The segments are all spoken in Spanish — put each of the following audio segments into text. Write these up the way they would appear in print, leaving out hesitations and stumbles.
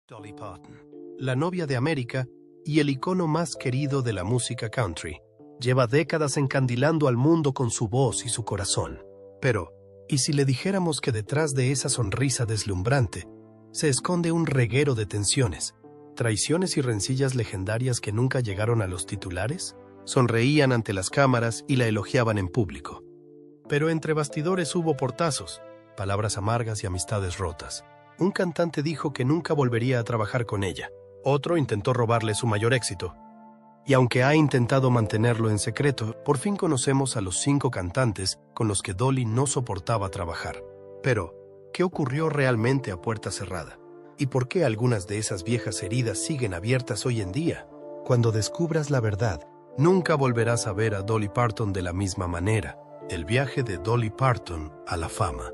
Dolly Parton, la novia de América y el icono más querido de la música country, lleva décadas encandilando al mundo con su voz y su corazón. Pero, ¿y si le dijéramos que detrás de esa sonrisa deslumbrante se esconde un reguero de tensiones, traiciones y rencillas legendarias que nunca llegaron a los titulares? Sonreían ante las cámaras y la elogiaban en público. Pero entre bastidores hubo portazos, palabras amargas y amistades rotas. Un cantante dijo que nunca volvería a trabajar con ella. Otro intentó robarle su mayor éxito. Y aunque ha intentado mantenerlo en secreto, por fin conocemos a los 5 cantantes con los que Dolly no soportaba trabajar. Pero, ¿qué ocurrió realmente a puerta cerrada? ¿Y por qué algunas de esas viejas heridas siguen abiertas hoy en día? Cuando descubras la verdad, nunca volverás a ver a Dolly Parton de la misma manera. El viaje de Dolly Parton a la fama.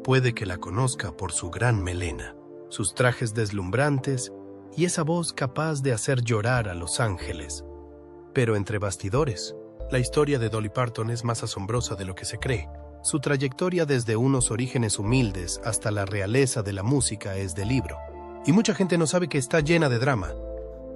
Puede que la conozca por su gran melena, sus trajes deslumbrantes y esa voz capaz de hacer llorar a los ángeles. Pero entre bastidores, la historia de Dolly Parton es más asombrosa de lo que se cree. Su trayectoria desde unos orígenes humildes hasta la realeza de la música es de libro. Y mucha gente no sabe que está llena de drama.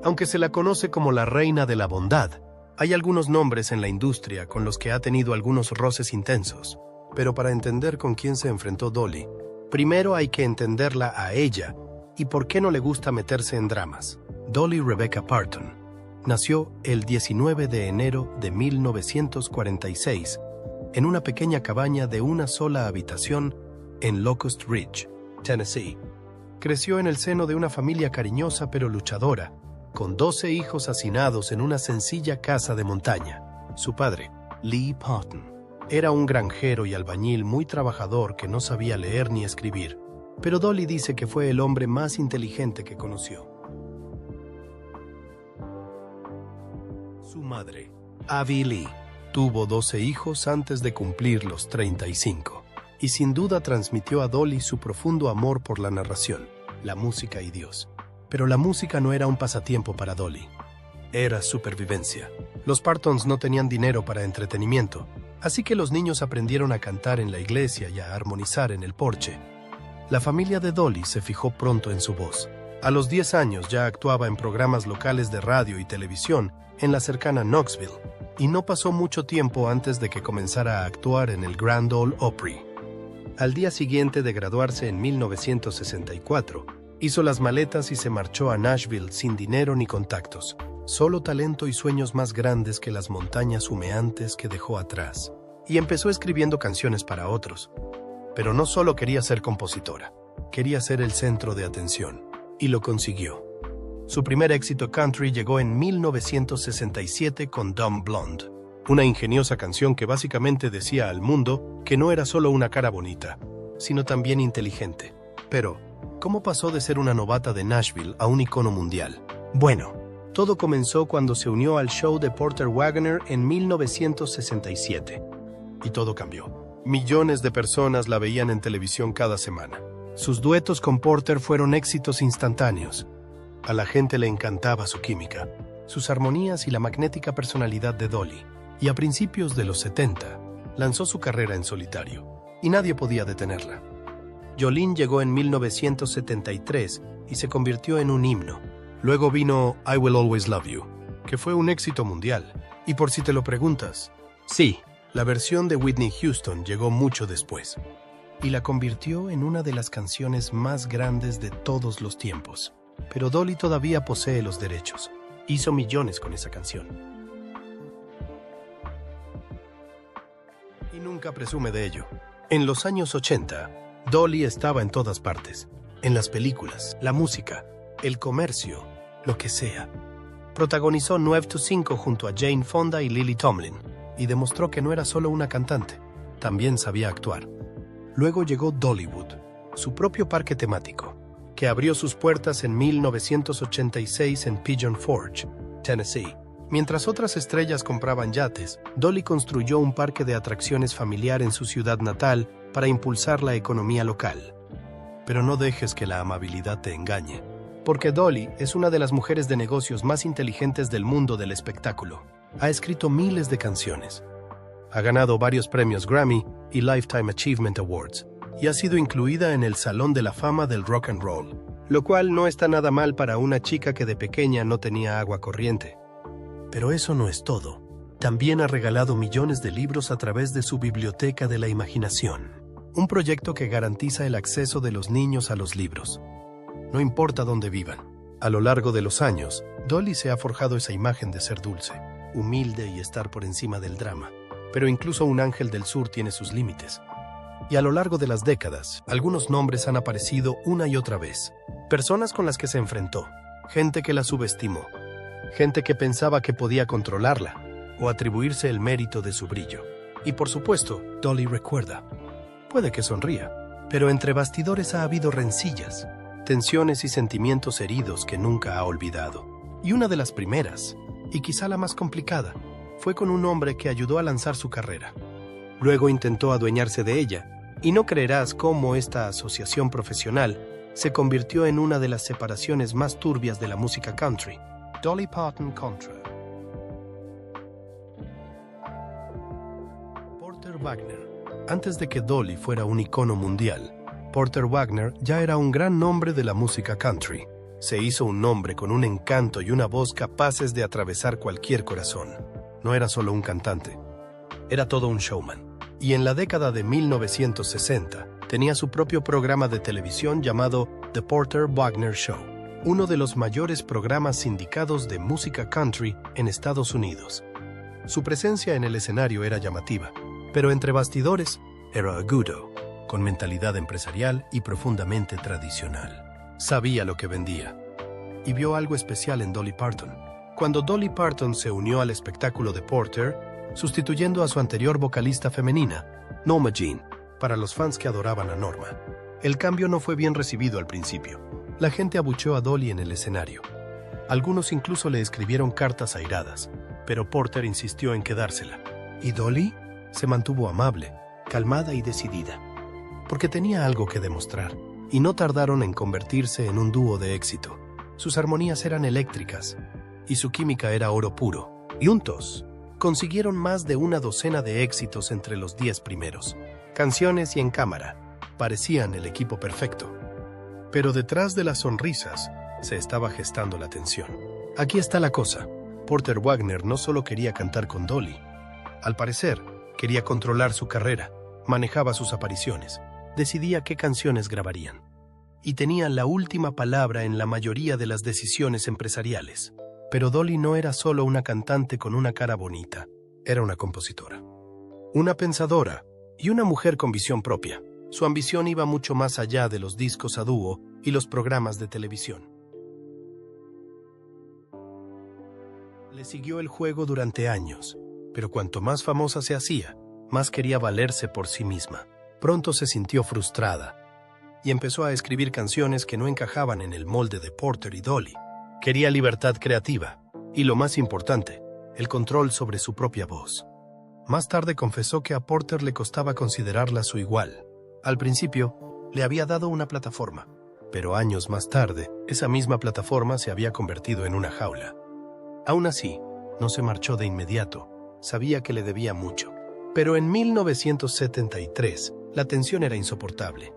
Aunque se la conoce como la reina de la bondad, hay algunos nombres en la industria con los que ha tenido algunos roces intensos. Pero para entender con quién se enfrentó Dolly, primero hay que entenderla a ella y por qué no le gusta meterse en dramas. Dolly Rebecca Parton nació el 19 de enero de 1946 en una pequeña cabaña de una sola habitación en Locust Ridge, Tennessee. Creció en el seno de una familia cariñosa pero luchadora, con 12 hijos hacinados en una sencilla casa de montaña. Su padre, Lee Parton, era un granjero y albañil muy trabajador que no sabía leer ni escribir, pero Dolly dice que fue el hombre más inteligente que conoció. Su madre, Avi Lee, tuvo 12 hijos antes de cumplir los 35, y sin duda transmitió a Dolly su profundo amor por la narración, la música y Dios. Pero la música no era un pasatiempo para Dolly. Era supervivencia. Los Partons no tenían dinero para entretenimiento, así que los niños aprendieron a cantar en la iglesia y a armonizar en el porche. La familia de Dolly se fijó pronto en su voz. A los 10 años ya actuaba en programas locales de radio y televisión en la cercana Knoxville, y no pasó mucho tiempo antes de que comenzara a actuar en el Grand Ole Opry. Al día siguiente de graduarse en 1964, hizo las maletas y se marchó a Nashville sin dinero ni contactos. Solo talento y sueños más grandes que las montañas humeantes que dejó atrás. Y empezó escribiendo canciones para otros. Pero no solo quería ser compositora, quería ser el centro de atención. Y lo consiguió. Su primer éxito country llegó en 1967 con Dumb Blonde, una ingeniosa canción que básicamente decía al mundo que no era solo una cara bonita, sino también inteligente. Pero, ¿cómo pasó de ser una novata de Nashville a un icono mundial? Bueno, todo comenzó cuando se unió al show de Porter Wagoner en 1967. Y todo cambió. Millones de personas la veían en televisión cada semana. Sus duetos con Porter fueron éxitos instantáneos. A la gente le encantaba su química, sus armonías y la magnética personalidad de Dolly. Y a principios de los 70, lanzó su carrera en solitario. Y nadie podía detenerla. Jolene llegó en 1973 y se convirtió en un himno. Luego vino I Will Always Love You, que fue un éxito mundial. Y por si te lo preguntas, sí, la versión de Whitney Houston llegó mucho después. Y la convirtió en una de las canciones más grandes de todos los tiempos. Pero Dolly todavía posee los derechos. Hizo millones con esa canción. Y nunca presume de ello. En los años 80, Dolly estaba en todas partes. En las películas, la música, el comercio, lo que sea. Protagonizó 9 to 5 junto a Jane Fonda y Lily Tomlin, y demostró que no era solo una cantante, también sabía actuar. Luego llegó Dollywood, su propio parque temático, que abrió sus puertas en 1986 en Pigeon Forge, Tennessee. Mientras otras estrellas compraban yates, Dolly construyó un parque de atracciones familiar en su ciudad natal para impulsar la economía local. Pero no dejes que la amabilidad te engañe, porque Dolly es una de las mujeres de negocios más inteligentes del mundo del espectáculo. Ha escrito miles de canciones. Ha ganado varios premios Grammy y Lifetime Achievement Awards, y ha sido incluida en el Salón de la Fama del Rock and Roll. lo cual no está nada mal para una chica que de pequeña no tenía agua corriente. Pero eso no es todo. También ha regalado millones de libros a través de su biblioteca de la imaginación, un proyecto que garantiza el acceso de los niños a los libros, no importa dónde vivan. A lo largo de los años, Dolly se ha forjado esa imagen de ser dulce, humilde y estar por encima del drama. Pero incluso un ángel del sur tiene sus límites. Y a lo largo de las décadas, algunos nombres han aparecido una y otra vez. Personas con las que se enfrentó, gente que la subestimó, gente que pensaba que podía controlarla o atribuirse el mérito de su brillo. Y por supuesto, Dolly recuerda. Puede que sonría, pero entre bastidores ha habido rencillas, tensiones y sentimientos heridos que nunca ha olvidado. Y una de las primeras, y quizá la más complicada, fue con un hombre que ayudó a lanzar su carrera. Luego intentó adueñarse de ella, y no creerás cómo esta asociación profesional se convirtió en una de las separaciones más turbias de la música country. Dolly Parton contra Porter Wagoner. Antes de que Dolly fuera un icono mundial, Porter Wagoner ya era un gran nombre de la música country. Se hizo un nombre con un encanto y una voz capaces de atravesar cualquier corazón. No era solo un cantante, era todo un showman. Y en la década de 1960 tenía su propio programa de televisión llamado The Porter Wagoner Show, uno de los mayores programas sindicados de música country en Estados Unidos. Su presencia en el escenario era llamativa, pero entre bastidores era agudo, con mentalidad empresarial y profundamente tradicional. Sabía lo que vendía, y vio algo especial en Dolly Parton. Cuando Dolly Parton se unió al espectáculo de Porter, sustituyendo a su anterior vocalista femenina, Norma Jean, para los fans que adoraban a Norma. El cambio no fue bien recibido al principio. La gente abucheó a Dolly en el escenario. Algunos incluso le escribieron cartas airadas, pero Porter insistió en quedársela. Y Dolly se mantuvo amable, calmada y decidida, porque tenía algo que demostrar, y no tardaron en convertirse en un dúo de éxito. Sus armonías eran eléctricas, y su química era oro puro. Y juntos consiguieron más de una docena de éxitos entre los 10 primeros. Canciones y en cámara parecían el equipo perfecto. Pero detrás de las sonrisas se estaba gestando la tensión. Aquí está la cosa. Porter Wagoner no solo quería cantar con Dolly. Al parecer, quería controlar su carrera, manejaba sus apariciones, decidía qué canciones grabarían. Y tenía la última palabra en la mayoría de las decisiones empresariales. Pero Dolly no era solo una cantante con una cara bonita, era una compositora, una pensadora y una mujer con visión propia. Su ambición iba mucho más allá de los discos a dúo y los programas de televisión. Le siguió el juego durante años, pero cuanto más famosa se hacía, más quería valerse por sí misma. Pronto se sintió frustrada y empezó a escribir canciones que no encajaban en el molde de Porter y Dolly. Quería libertad creativa y, lo más importante, el control sobre su propia voz. Más tarde confesó que a Porter le costaba considerarla su igual. Al principio, le había dado una plataforma, pero años más tarde, esa misma plataforma se había convertido en una jaula. Aún así, no se marchó de inmediato. Sabía que le debía mucho. Pero en 1973, la tensión era insoportable.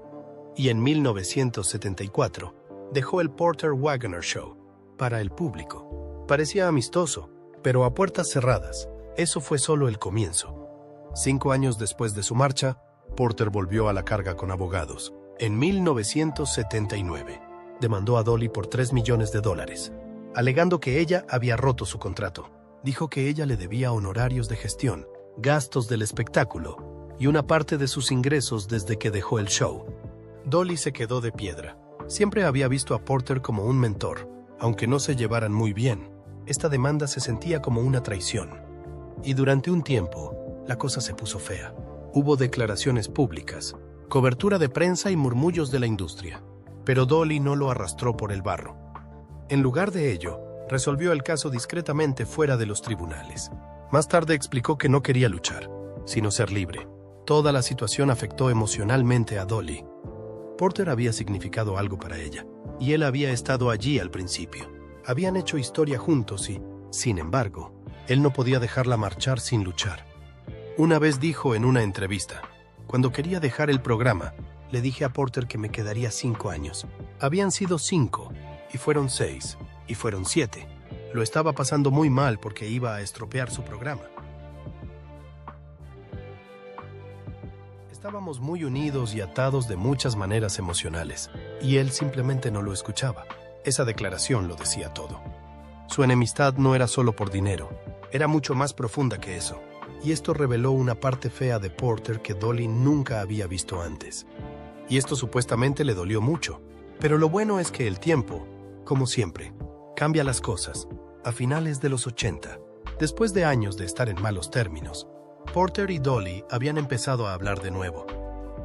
Y en 1974, dejó el Porter Wagoner Show para el público. Parecía amistoso, pero a puertas cerradas. Eso fue solo el comienzo. 5 años después de su marcha, Porter volvió a la carga con abogados. En 1979, demandó a Dolly por $3 millones, alegando que ella había roto su contrato. Dijo que ella le debía honorarios de gestión, gastos del espectáculo y una parte de sus ingresos desde que dejó el show. Dolly se quedó de piedra. Siempre había visto a Porter como un mentor. Aunque no se llevaran muy bien, esta demanda se sentía como una traición. Y durante un tiempo, la cosa se puso fea. Hubo declaraciones públicas, cobertura de prensa y murmullos de la industria. Pero Dolly no lo arrastró por el barro. En lugar de ello, resolvió el caso discretamente fuera de los tribunales. Más tarde explicó que no quería luchar, sino ser libre. Toda la situación afectó emocionalmente a Dolly. Porter había significado algo para ella, y él había estado allí al principio. Habían hecho historia juntos y, sin embargo, él no podía dejarla marchar sin luchar. Una vez dijo en una entrevista, cuando quería dejar el programa, Le dije a Porter que me quedaría 5 años. Habían sido 5, y fueron 6, y fueron 7. Lo estaba pasando muy mal porque iba a estropear su programa. Estábamos muy unidos y atados de muchas maneras emocionales, y él simplemente no lo escuchaba. Esa declaración lo decía todo. Su enemistad no era solo por dinero, era mucho más profunda que eso, y esto reveló una parte fea de Porter que Dolly nunca había visto antes. Y esto supuestamente le dolió mucho, pero lo bueno es que el tiempo, como siempre, cambia las cosas. A finales de los 80, después de años de estar en malos términos, Porter y Dolly habían empezado a hablar de nuevo.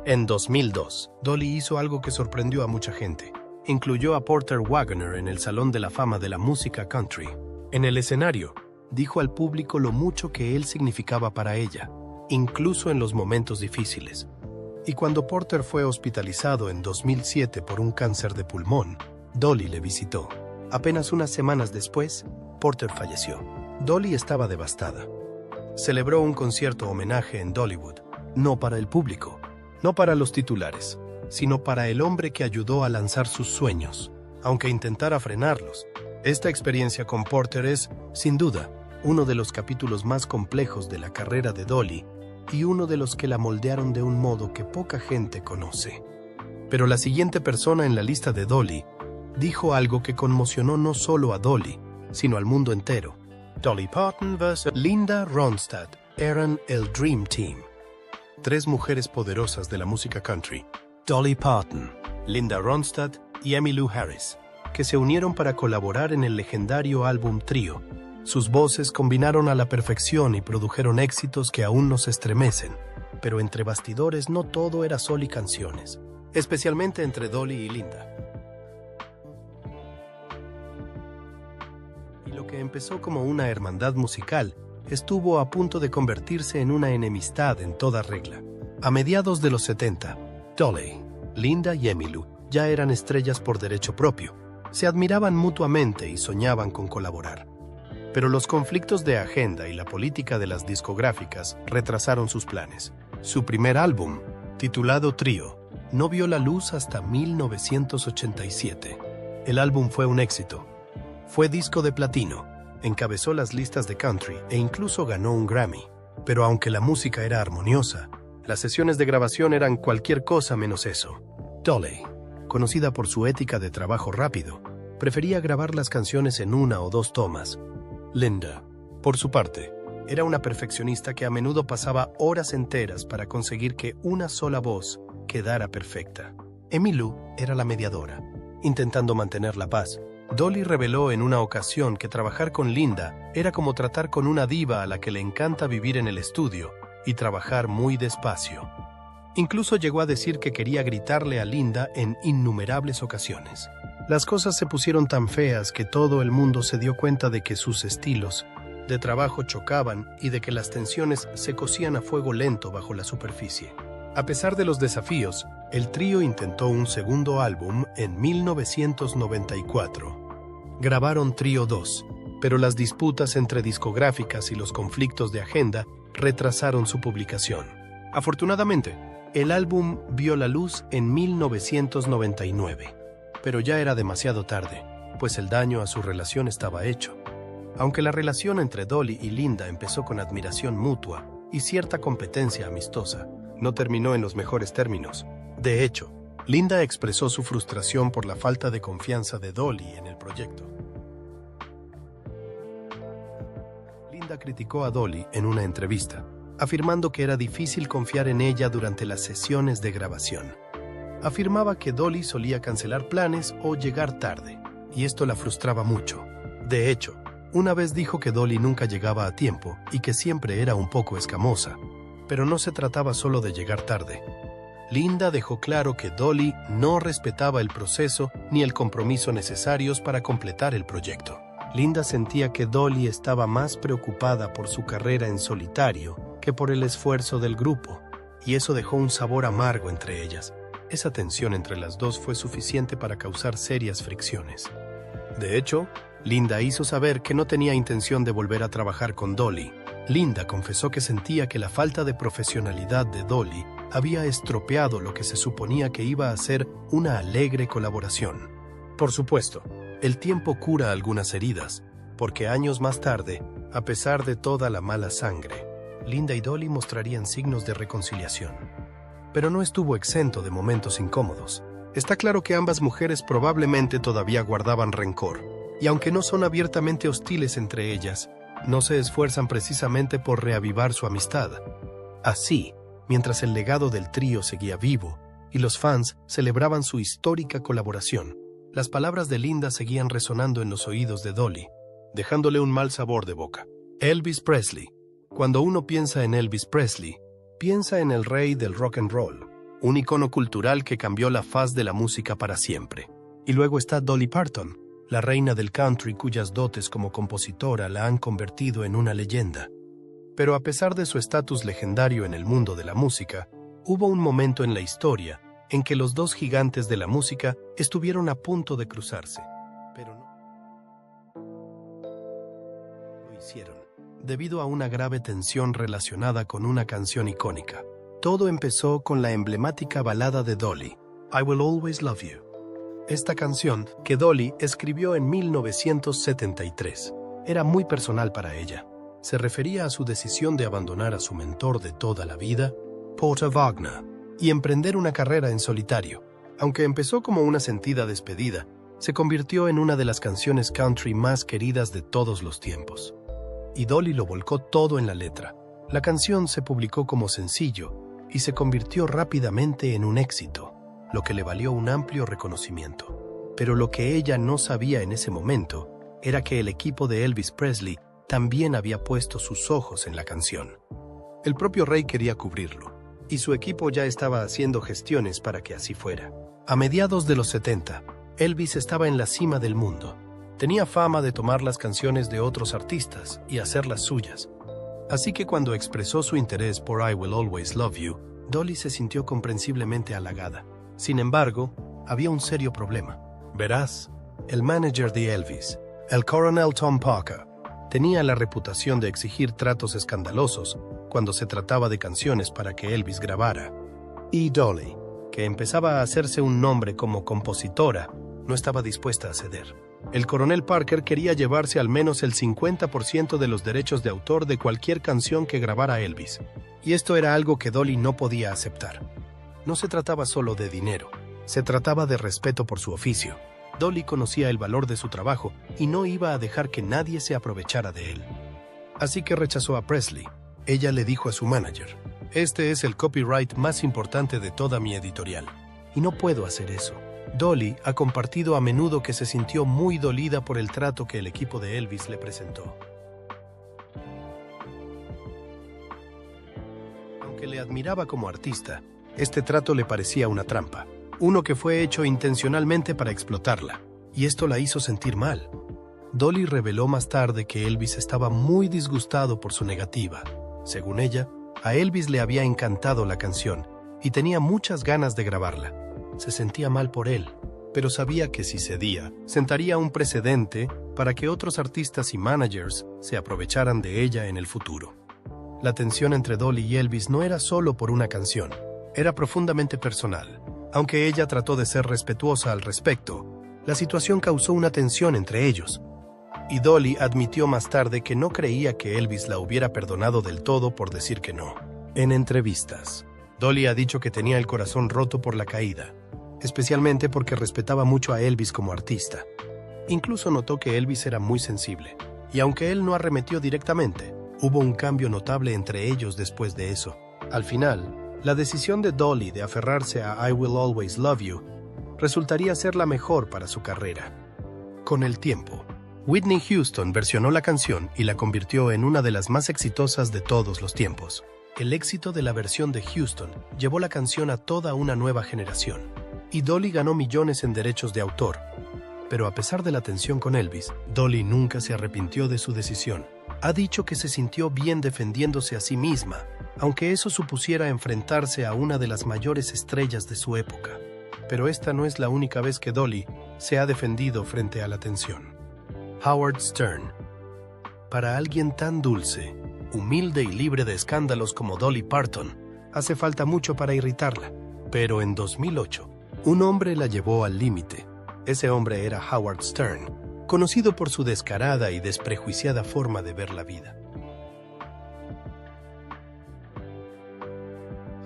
En 2002, Dolly hizo algo que sorprendió a mucha gente. Incluyó a Porter Wagoner en el Salón de la Fama de la Música Country. En el escenario, dijo al público lo mucho que él significaba para ella, incluso en los momentos difíciles. Y cuando Porter fue hospitalizado en 2007 por un cáncer de pulmón, Dolly le visitó. Apenas unas semanas después, Porter falleció. Dolly estaba devastada. Celebró un concierto homenaje en Dollywood, no para el público, no para los titulares, sino para el hombre que ayudó a lanzar sus sueños, aunque intentara frenarlos. Esta experiencia con Porter es, sin duda, uno de los capítulos más complejos de la carrera de Dolly y uno de los que la moldearon de un modo que poca gente conoce. Pero la siguiente persona en la lista de Dolly dijo algo que conmocionó no solo a Dolly, sino al mundo entero. Dolly Parton vs. Linda Ronstadt eran el Dream Team. 3 mujeres poderosas de la música country, Dolly Parton, Linda Ronstadt y Emmylou Harris, que se unieron para colaborar en el legendario álbum Trío. Sus voces combinaron a la perfección y produjeron éxitos que aún nos estremecen, pero entre bastidores no todo era sol y canciones, especialmente entre Dolly y Linda. Lo que empezó como una hermandad musical estuvo a punto de convertirse en una enemistad en toda regla. A mediados de los 70, Dolly, Linda y Emmylou ya eran estrellas por derecho propio. Se admiraban mutuamente y soñaban con colaborar. Pero los conflictos de agenda y la política de las discográficas retrasaron sus planes. Su primer álbum, titulado Trío, no vio la luz hasta 1987. El álbum fue un éxito. Fue disco de platino, encabezó las listas de country e incluso ganó un Grammy. Pero aunque la música era armoniosa, las sesiones de grabación eran cualquier cosa menos eso. Dolly, conocida por su ética de trabajo rápido, prefería grabar las canciones en 1 o 2 tomas. Linda, por su parte, era una perfeccionista que a menudo pasaba horas enteras para conseguir que una sola voz quedara perfecta. Emmylou era la mediadora, intentando mantener la paz. Dolly reveló en una ocasión que trabajar con Linda era como tratar con una diva a la que le encanta vivir en el estudio y trabajar muy despacio. Incluso llegó a decir que quería gritarle a Linda en innumerables ocasiones. Las cosas se pusieron tan feas que todo el mundo se dio cuenta de que sus estilos de trabajo chocaban y de que las tensiones se cocían a fuego lento bajo la superficie. A pesar de los desafíos, el trío intentó un segundo álbum en 1994. Grabaron Trío 2, pero las disputas entre discográficas y los conflictos de agenda retrasaron su publicación. Afortunadamente, el álbum vio la luz en 1999, pero ya era demasiado tarde, pues el daño a su relación estaba hecho. Aunque la relación entre Dolly y Linda empezó con admiración mutua y cierta competencia amistosa, no terminó en los mejores términos. De hecho, Linda expresó su frustración por la falta de confianza de Dolly en el proyecto. Linda criticó a Dolly en una entrevista, afirmando que era difícil confiar en ella durante las sesiones de grabación. Afirmaba que Dolly solía cancelar planes o llegar tarde, y esto la frustraba mucho. De hecho, una vez dijo que Dolly nunca llegaba a tiempo y que siempre era un poco escamosa, pero no se trataba solo de llegar tarde. Linda dejó claro que Dolly no respetaba el proceso ni el compromiso necesarios para completar el proyecto. Linda sentía que Dolly estaba más preocupada por su carrera en solitario que por el esfuerzo del grupo, y eso dejó un sabor amargo entre ellas. Esa tensión entre las dos fue suficiente para causar serias fricciones. De hecho, Linda hizo saber que no tenía intención de volver a trabajar con Dolly. Linda confesó que sentía que la falta de profesionalidad de Dolly había estropeado lo que se suponía que iba a ser una alegre colaboración. Por supuesto, el tiempo cura algunas heridas, porque años más tarde, a pesar de toda la mala sangre, Linda y Dolly mostrarían signos de reconciliación. Pero no estuvo exento de momentos incómodos. Está claro que ambas mujeres probablemente todavía guardaban rencor, y aunque no son abiertamente hostiles entre ellas, no se esfuerzan precisamente por reavivar su amistad. Así, mientras el legado del trío seguía vivo y los fans celebraban su histórica colaboración, las palabras de Linda seguían resonando en los oídos de Dolly, dejándole un mal sabor de boca. Elvis Presley. Cuando uno piensa en Elvis Presley, piensa en el rey del rock and roll, un icono cultural que cambió la faz de la música para siempre. Y luego está Dolly Parton, la reina del country cuyas dotes como compositora la han convertido en una leyenda. Pero a pesar de su estatus legendario en el mundo de la música, hubo un momento en la historia en que los dos gigantes de la música estuvieron a punto de cruzarse, pero no lo hicieron, debido a una grave tensión relacionada con una canción icónica. Todo empezó con la emblemática balada de Dolly, I Will Always Love You. Esta canción, que Dolly escribió en 1973, era muy personal para ella. Se refería a su decisión de abandonar a su mentor de toda la vida, Porter Wagner, y emprender una carrera en solitario. Aunque empezó como una sentida despedida, se convirtió en una de las canciones country más queridas de todos los tiempos. Y Dolly lo volcó todo en la letra. La canción se publicó como sencillo y se convirtió rápidamente en un éxito, lo que le valió un amplio reconocimiento. Pero lo que ella no sabía en ese momento era que el equipo de Elvis Presley también había puesto sus ojos en la canción. El propio rey quería cubrirlo, y su equipo ya estaba haciendo gestiones para que así fuera. A mediados de los 70, Elvis estaba en la cima del mundo. Tenía fama de tomar las canciones de otros artistas y hacerlas suyas. Así que cuando expresó su interés por I Will Always Love You, Dolly se sintió comprensiblemente halagada. Sin embargo, había un serio problema. Verás, el manager de Elvis, el coronel Tom Parker, tenía la reputación de exigir tratos escandalosos cuando se trataba de canciones para que Elvis grabara. Y Dolly, que empezaba a hacerse un nombre como compositora, no estaba dispuesta a ceder. El coronel Parker quería llevarse al menos el 50% de los derechos de autor de cualquier canción que grabara Elvis. Y esto era algo que Dolly no podía aceptar. No se trataba solo de dinero, se trataba de respeto por su oficio. Dolly conocía el valor de su trabajo y no iba a dejar que nadie se aprovechara de él. Así que rechazó a Presley. Ella le dijo a su manager, «Este es el copyright más importante de toda mi editorial, y no puedo hacer eso». Dolly ha compartido a menudo que se sintió muy dolida por el trato que el equipo de Elvis le presentó. Aunque le admiraba como artista, este trato le parecía una trampa, uno que fue hecho intencionalmente para explotarla, y esto la hizo sentir mal. Dolly reveló más tarde que Elvis estaba muy disgustado por su negativa. Según ella, a Elvis le había encantado la canción y tenía muchas ganas de grabarla. Se sentía mal por él, pero sabía que si cedía, sentaría un precedente para que otros artistas y managers se aprovecharan de ella en el futuro. La tensión entre Dolly y Elvis no era solo por una canción, era profundamente personal. Aunque ella trató de ser respetuosa al respecto, la situación causó una tensión entre ellos. Y Dolly admitió más tarde que no creía que Elvis la hubiera perdonado del todo por decir que no. En entrevistas, Dolly ha dicho que tenía el corazón roto por la caída, especialmente porque respetaba mucho a Elvis como artista. Incluso notó que Elvis era muy sensible, y aunque él no arremetió directamente, hubo un cambio notable entre ellos después de eso. Al final, la decisión de Dolly de aferrarse a I Will Always Love You resultaría ser la mejor para su carrera. Con el tiempo, Whitney Houston versionó la canción y la convirtió en una de las más exitosas de todos los tiempos. El éxito de la versión de Houston llevó la canción a toda una nueva generación, y Dolly ganó millones en derechos de autor. Pero a pesar de la tensión con Elvis, Dolly nunca se arrepintió de su decisión. Ha dicho que se sintió bien defendiéndose a sí misma, aunque eso supusiera enfrentarse a una de las mayores estrellas de su época. Pero esta no es la única vez que Dolly se ha defendido frente a la tensión. Howard Stern. Para alguien tan dulce, humilde y libre de escándalos como Dolly Parton, Hace falta mucho para irritarla. Pero en 2008, un hombre la llevó al límite. Ese hombre era Howard Stern, conocido por su descarada y desprejuiciada forma de ver la vida.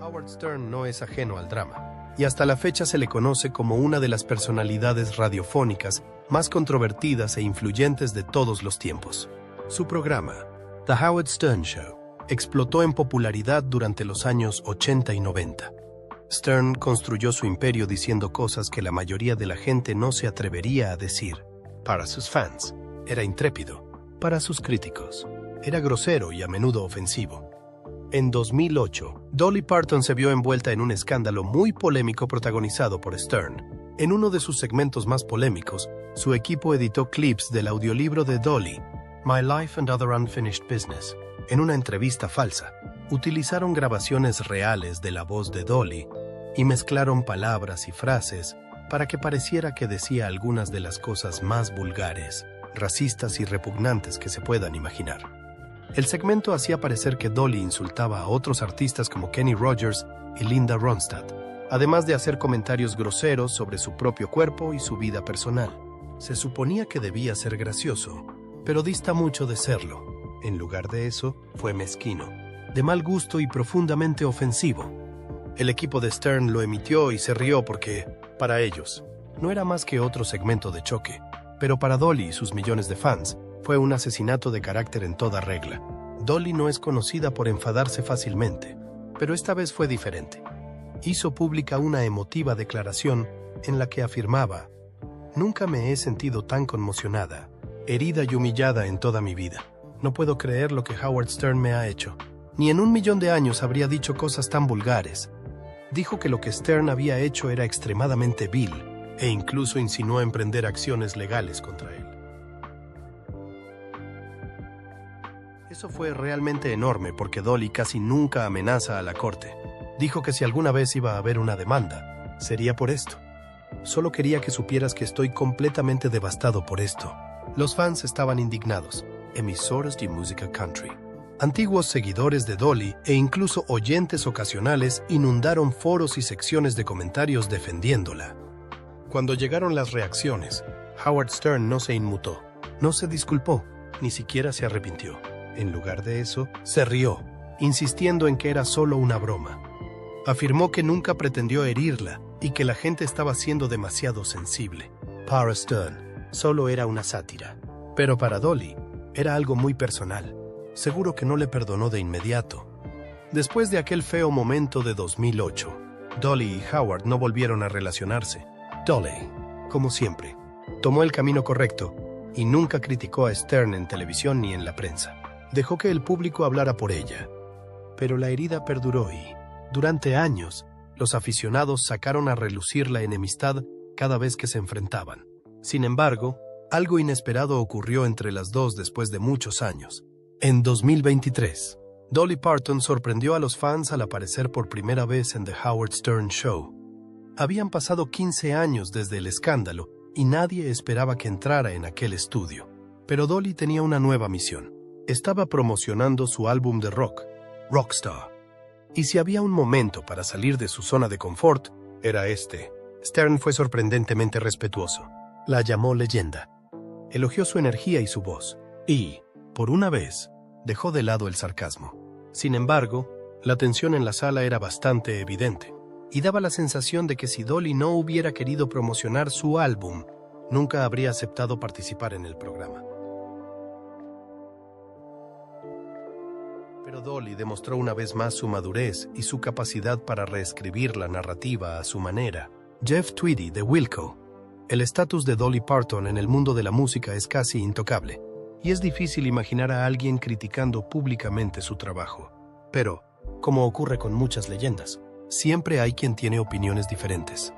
Howard Stern no es ajeno al drama, y hasta la fecha se le conoce como una de las personalidades radiofónicas más controvertidas e influyentes de todos los tiempos. Su programa, The Howard Stern Show, explotó en popularidad durante los años 80 y 90. Stern construyó su imperio diciendo cosas que la mayoría de la gente no se atrevería a decir. Para sus fans, era intrépido. Para sus críticos, era grosero y a menudo ofensivo. En 2008, Dolly Parton se vio envuelta en un escándalo muy polémico protagonizado por Stern. En uno de sus segmentos más polémicos, su equipo editó clips del audiolibro de Dolly, My Life and Other Unfinished Business. En una entrevista falsa, utilizaron grabaciones reales de la voz de Dolly y mezclaron palabras y frases para que pareciera que decía algunas de las cosas más vulgares, racistas y repugnantes que se puedan imaginar. El segmento hacía parecer que Dolly insultaba a otros artistas como Kenny Rogers y Linda Ronstadt, además de hacer comentarios groseros sobre su propio cuerpo y su vida personal. Se suponía que debía ser gracioso, pero dista mucho de serlo. En lugar de eso, fue mezquino, de mal gusto y profundamente ofensivo. El equipo de Stern lo emitió y se rió porque, para ellos, no era más que otro segmento de choque, pero para Dolly y sus millones de fans, fue un asesinato de carácter en toda regla. Dolly no es conocida por enfadarse fácilmente, pero esta vez fue diferente. Hizo pública una emotiva declaración en la que afirmaba: «Nunca me he sentido tan conmocionada, herida y humillada en toda mi vida. No puedo creer lo que Howard Stern me ha hecho. Ni en 1.000.000 de años habría dicho cosas tan vulgares». Dijo que lo que Stern había hecho era extremadamente vil, e incluso insinuó emprender acciones legales contra él. Eso fue realmente enorme porque Dolly casi nunca amenaza a la corte. Dijo que si alguna vez iba a haber una demanda, sería por esto. Solo quería que supieras que estoy completamente devastado por esto. Los fans estaban indignados, emisoras de música country. Antiguos seguidores de Dolly e incluso oyentes ocasionales inundaron foros y secciones de comentarios defendiéndola. Cuando llegaron las reacciones, Howard Stern no se inmutó, no se disculpó, ni siquiera se arrepintió. En lugar de eso, se rió, insistiendo en que era solo una broma. Afirmó que nunca pretendió herirla y que la gente estaba siendo demasiado sensible. Para Stern, solo era una sátira. Pero para Dolly, era algo muy personal. Seguro que no le perdonó de inmediato. Después de aquel feo momento de 2008, Dolly y Howard no volvieron a relacionarse. Dolly, como siempre, tomó el camino correcto y nunca criticó a Stern en televisión ni en la prensa. Dejó que el público hablara por ella. Pero la herida perduró y, durante años, los aficionados sacaron a relucir la enemistad cada vez que se enfrentaban. Sin embargo, algo inesperado ocurrió entre las dos después de muchos años. En 2023, Dolly Parton sorprendió a los fans al aparecer por primera vez en The Howard Stern Show. Habían pasado 15 años desde el escándalo y nadie esperaba que entrara en aquel estudio. Pero Dolly tenía una nueva misión. Estaba promocionando su álbum de rock, Rockstar. Y si había un momento para salir de su zona de confort, era este. Stern fue sorprendentemente respetuoso. La llamó leyenda. Elogió su energía y su voz. Y, por una vez, dejó de lado el sarcasmo. Sin embargo, la tensión en la sala era bastante evidente, y daba la sensación de que si Dolly no hubiera querido promocionar su álbum, nunca habría aceptado participar en el programa. Pero Dolly demostró una vez más su madurez y su capacidad para reescribir la narrativa a su manera. Jeff Tweedy, de Wilco. El estatus de Dolly Parton en el mundo de la música es casi intocable, y es difícil imaginar a alguien criticando públicamente su trabajo. Pero, como ocurre con muchas leyendas, siempre hay quien tiene opiniones diferentes.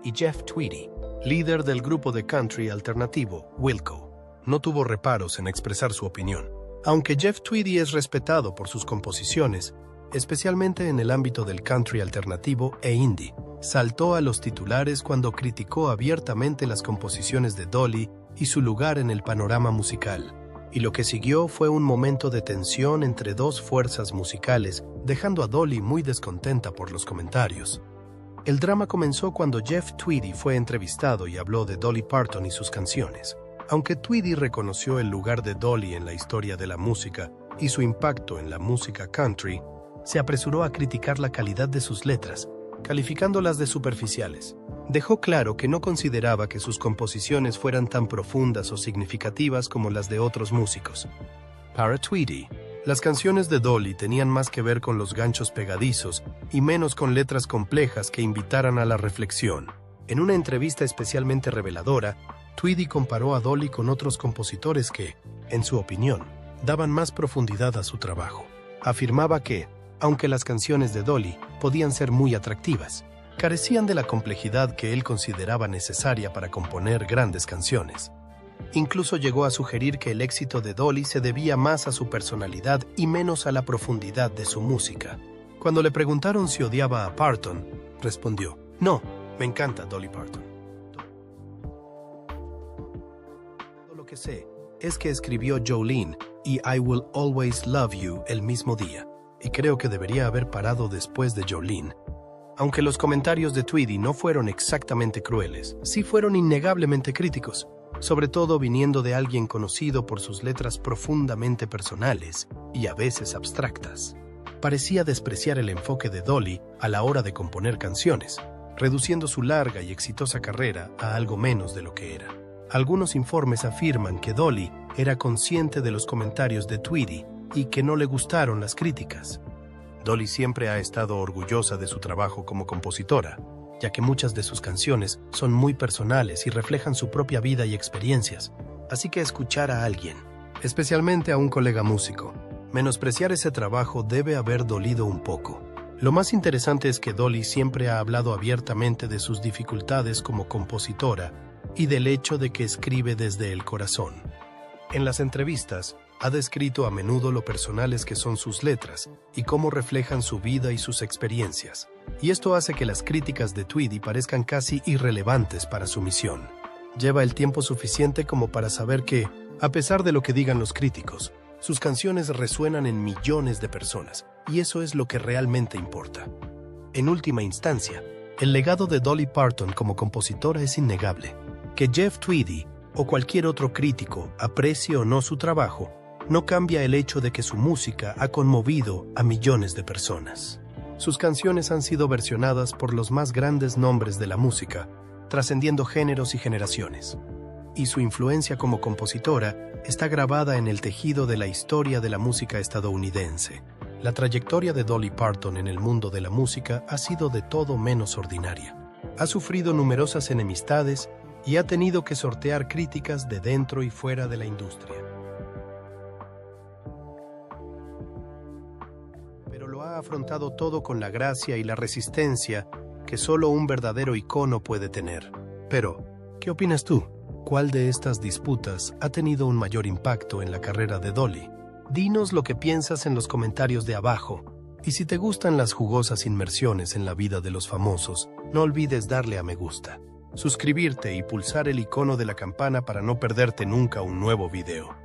Y Jeff Tweedy, líder del grupo de country alternativo Wilco, no tuvo reparos en expresar su opinión. Aunque Jeff Tweedy es respetado por sus composiciones, especialmente en el ámbito del country alternativo e indie, saltó a los titulares cuando criticó abiertamente las composiciones de Dolly y su lugar en el panorama musical. y lo que siguió fue un momento de tensión entre dos fuerzas musicales, dejando a Dolly muy descontenta por los comentarios. El drama comenzó cuando Jeff Tweedy fue entrevistado y habló de Dolly Parton y sus canciones. Aunque Tweedy reconoció el lugar de Dolly en la historia de la música y su impacto en la música country, se apresuró a criticar la calidad de sus letras, calificándolas de superficiales. Dejó claro que no consideraba que sus composiciones fueran tan profundas o significativas como las de otros músicos. Para Tweedy, las canciones de Dolly tenían más que ver con los ganchos pegadizos y menos con letras complejas que invitaran a la reflexión. En una entrevista especialmente reveladora, Tweedy comparó a Dolly con otros compositores que, en su opinión, daban más profundidad a su trabajo. Afirmaba que, aunque las canciones de Dolly podían ser muy atractivas, carecían de la complejidad que él consideraba necesaria para componer grandes canciones. Incluso llegó a sugerir que el éxito de Dolly se debía más a su personalidad y menos a la profundidad de su música. Cuando le preguntaron si odiaba a Parton, respondió: "No, me encanta Dolly Parton. Todo lo que sé es que escribió Jolene y I Will Always Love You el mismo día, y creo que debería haber parado después de Jolene". Aunque los comentarios de Tweedy no fueron exactamente crueles, sí fueron innegablemente críticos, sobre todo viniendo de alguien conocido por sus letras profundamente personales y a veces abstractas. Parecía despreciar el enfoque de Dolly a la hora de componer canciones, reduciendo su larga y exitosa carrera a algo menos de lo que era. Algunos informes afirman que Dolly era consciente de los comentarios de Tweedy y que no le gustaron las críticas. Dolly siempre ha estado orgullosa de su trabajo como compositora, ya que muchas de sus canciones son muy personales y reflejan su propia vida y experiencias. Así que escuchar a alguien, especialmente a un colega músico, menospreciar ese trabajo debe haber dolido un poco. Lo más interesante es que Dolly siempre ha hablado abiertamente de sus dificultades como compositora y del hecho de que escribe desde el corazón. En las entrevistas, ha descrito a menudo lo personales que son sus letras y cómo reflejan su vida y sus experiencias. Y esto hace que las críticas de Tweedy parezcan casi irrelevantes para su misión. Lleva el tiempo suficiente como para saber que, a pesar de lo que digan los críticos, sus canciones resuenan en millones de personas, y eso es lo que realmente importa. En última instancia, el legado de Dolly Parton como compositora es innegable. Que Jeff Tweedy o cualquier otro crítico aprecie o no su trabajo, no cambia el hecho de que su música ha conmovido a millones de personas. Sus canciones han sido versionadas por los más grandes nombres de la música, trascendiendo géneros y generaciones. Y su influencia como compositora está grabada en el tejido de la historia de la música estadounidense. La trayectoria de Dolly Parton en el mundo de la música ha sido de todo menos ordinaria. Ha sufrido numerosas enemistades y ha tenido que sortear críticas de dentro y fuera de la industria. Pero lo ha afrontado todo con la gracia y la resistencia que solo un verdadero icono puede tener. Pero, ¿qué opinas tú? ¿Cuál de estas disputas ha tenido un mayor impacto en la carrera de Dolly? Dinos lo que piensas en los comentarios de abajo. Y si te gustan las jugosas inmersiones en la vida de los famosos, no olvides darle a me gusta, suscribirte y pulsar el icono de la campana para no perderte nunca un nuevo video.